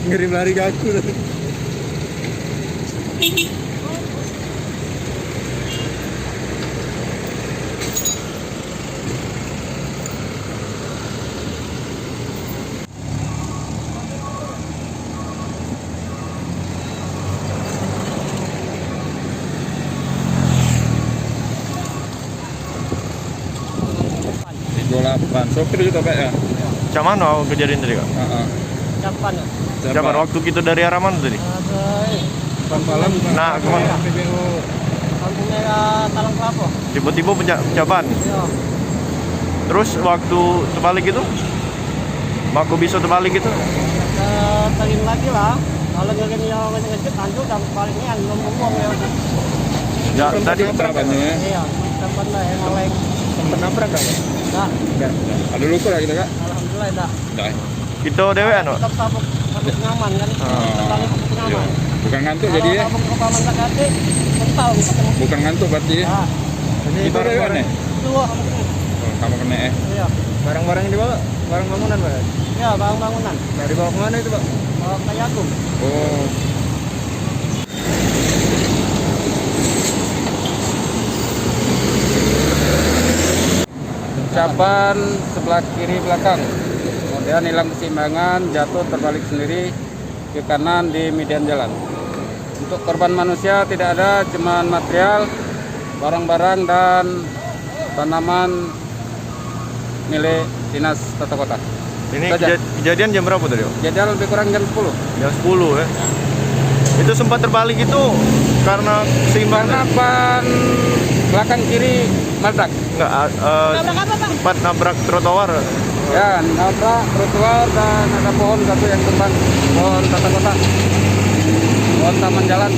ngirim lari ke aku. Di 28. Sopir juga Pak ya? Macam mana kejadian tadi Kak? Heeh. Kapan ya? Zaman waktu kita dari arah mana tadi? Malam. Nah, kemana? PBO. Kampungnya Talang Kelapa. Tiba-tiba pejaban. Iya. Terus waktu terbalik itu? Aku bisa terbalik itu? Terin lagi lah. Kalau ngirim yang ngejek tanjuk dan baliknya ngomong ya. Ya, tadi Tabrakannya ya? Iya, kapan lah yang oleng. Sempat nabrak kan? Nah, Enggak. Ada luka lah kita Kak? alhamdulillah dah. Enggak. kita dewean, Pak. Tetap sabuk nyaman kan. Terbalik sabuk nyaman. Bukan ngantuk jadi ya? Kalau sabuk kepaman tak ada, mental ketemu. Bukan ngantuk berarti ya? Nah, Kita dewan ya? dua kamu kena. Oh, sama kena ya? Iya. Barang-barang yang dibawa, barang bangunan Pak. Iya, bangunan. Nah, dibawa kemana itu Pak? Bawa ke Yakum. Oh. Ucapan sebelah kiri belakang, kemudian hilang keseimbangan, jatuh terbalik sendiri ke kanan di median jalan. Untuk korban manusia tidak ada, cuman material, barang-barang dan tanaman milik dinas tata kota. Ini Saja. kejadian jam berapa tadi, Pak? Jadwal lebih kurang jam 10. Jam 10 ya. Itu sempat terbalik itu karena keseimbangan. Karena ban belakang kiri meledak. Enggak, Nabrak apa, Pak? sempat nabrak trotoar. Ya, nabrak trotoar dan ada pohon satu yang tumbang, pohon tata kota, pohon taman jalan.